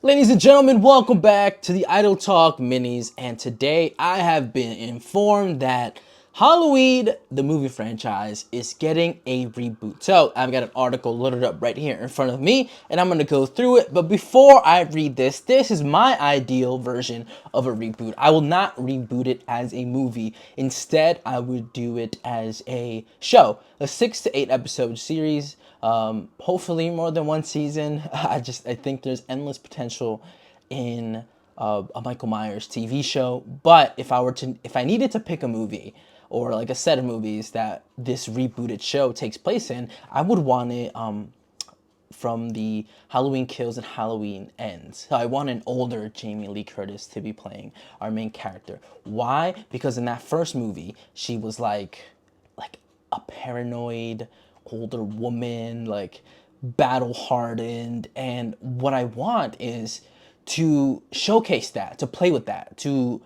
Ladies and gentlemen, welcome back to the IdleTalk minis, and today I have been informed that Halloween, the movie franchise, is getting a reboot. So I've got an article loaded up right here in front of me, and I'm going to go through it. But before I read this is my ideal version of a reboot. I will not reboot it as a movie. Instead, I would do it as a show, a 6 to 8 episode series. Hopefully more than one season. I think there's endless potential in a Michael Myers TV show. But if I needed to pick a movie or like a set of movies that this rebooted show takes place in, I would want it from the Halloween Kills and Halloween Ends. So I want an older Jamie Lee Curtis to be playing our main character. Why? Because in that first movie, she was like a paranoid older woman, like battle hardened. And what I want is to showcase that, to play with that, to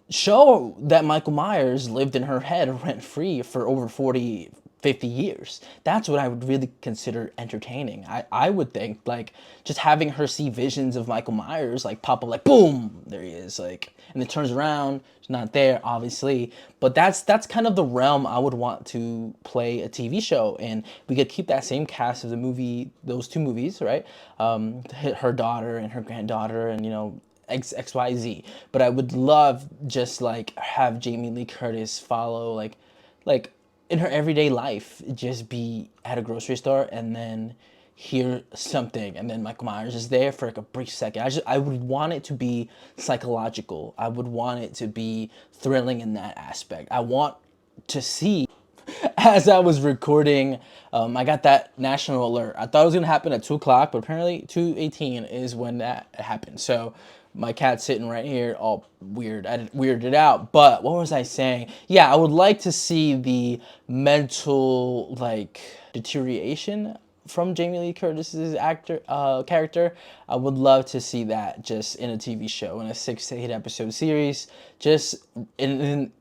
show that Michael Myers lived in her head rent free for over 40, 50 years. That's what I would really consider entertaining. I would think like just having her see visions of Michael Myers like pop up, like boom, there he is, like, and it turns around, it's not there obviously, but that's kind of the realm I would want to play a TV show. And we could keep that same cast of the movie, those two movies, right? Her daughter and her granddaughter, and XYZ. But I would love just like have Jamie Lee Curtis follow like in her everyday life, just be at a grocery store and then hear something, and then Michael Myers is there for like a brief second. I would want it to be psychological. I would want it to be thrilling in that aspect. I want to see. As I was recording, I got that national alert. I thought it was gonna happen at 2 o'clock, but apparently 2:18 is when that happened. So my cat's sitting right here, all weird. I weirded out. But what was I saying? Yeah, I would like to see the mental like deterioration from Jamie Lee Curtis's character. I would love to see that just in a TV show, in a 6 to 8 episode series, just in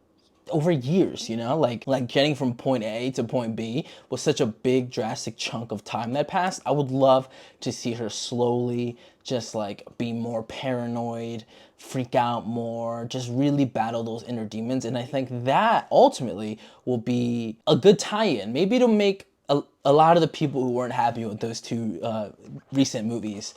over years, like getting from point A to point B was such a big drastic chunk of time that passed. I would love to see her slowly just like be more paranoid, freak out more, just really battle those inner demons. And I think that ultimately will be a good tie-in. Maybe it'll make a lot of the people who weren't happy with those two recent movies,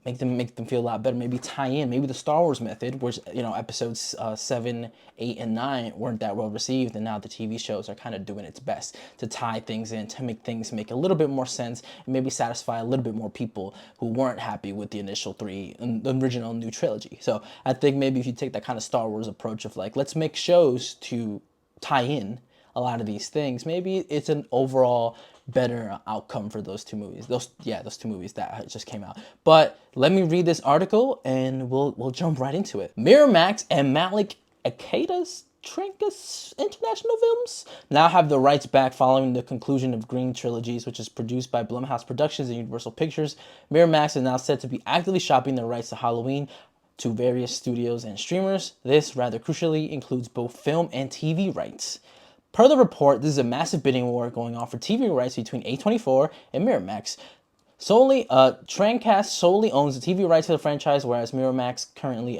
make them feel a lot better. Maybe tie in, maybe the Star Wars method, which episodes 7, 8, and 9 weren't that well received, and now the TV shows are kind of doing its best to tie things in, to make things make a little bit more sense, and maybe satisfy a little bit more people who weren't happy with the initial three, the original new trilogy. So I think maybe if you take that kind of Star Wars approach of like, let's make shows to tie in a lot of these things, maybe it's an overall better outcome for those two movies. Those two movies that just came out. But let me read this article and we'll jump right into it. Miramax and Malik Akada's Trinkus International Films now have the rights back following the conclusion of Green Trilogies, which is produced by Blumhouse Productions and Universal Pictures. Miramax is now said to be actively shopping the rights to Halloween to various studios and streamers. This, rather crucially, includes both film and TV rights. Per the report, this is a massive bidding war going on for TV rights between A24 and Miramax. Trancast solely owns the TV rights to the franchise, whereas Miramax currently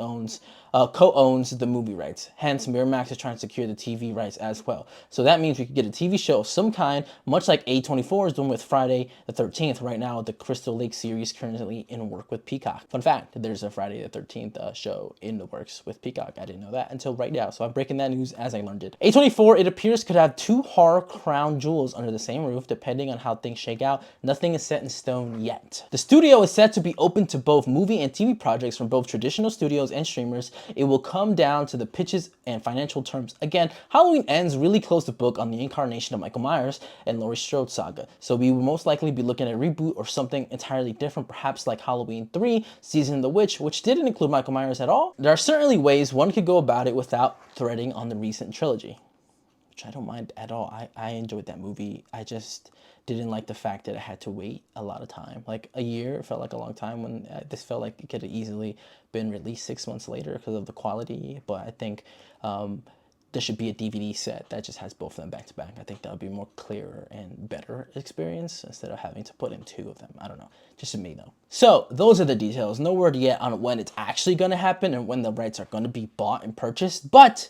co-owns the movie rights. Hence, Miramax is trying to secure the TV rights as well. So that means we could get a TV show of some kind, much like A24 is doing with Friday the 13th right now, the Crystal Lake series currently in work with Peacock. Fun fact, there's a Friday the 13th show in the works with Peacock. I didn't know that until right now, so I'm breaking that news as I learned it. A24, it appears, could have two horror crown jewels under the same roof, depending on how things shake out. Nothing is set in stone yet. The studio is set to be open to both movie and TV projects from both traditional studios and streamers. It will come down to the pitches and financial terms. Again, Halloween Ends really closed the book on the incarnation of Michael Myers and Laurie Strode saga, so we will most likely be looking at a reboot or something entirely different, perhaps like Halloween 3, Season of the Witch, which didn't include Michael Myers at all. There are certainly ways one could go about it without threading on the recent trilogy, which I don't mind at all. I enjoyed that movie. I just didn't like the fact that I had to wait a lot of time. Like a year felt like a long time when this felt like it could have easily been released 6 months later because of the quality. But I think there should be a DVD set that just has both of them back to back. I think that would be more clearer and better experience instead of having to put in two of them. I don't know, just to me though. So those are the details. No word yet on when it's actually going to happen and when the rights are going to be bought and purchased, but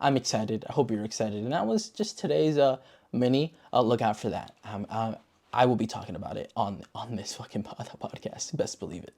I'm excited. I hope you're excited. And that was just today's mini. Look out for that. I will be talking about it on this fucking podcast. Best believe it.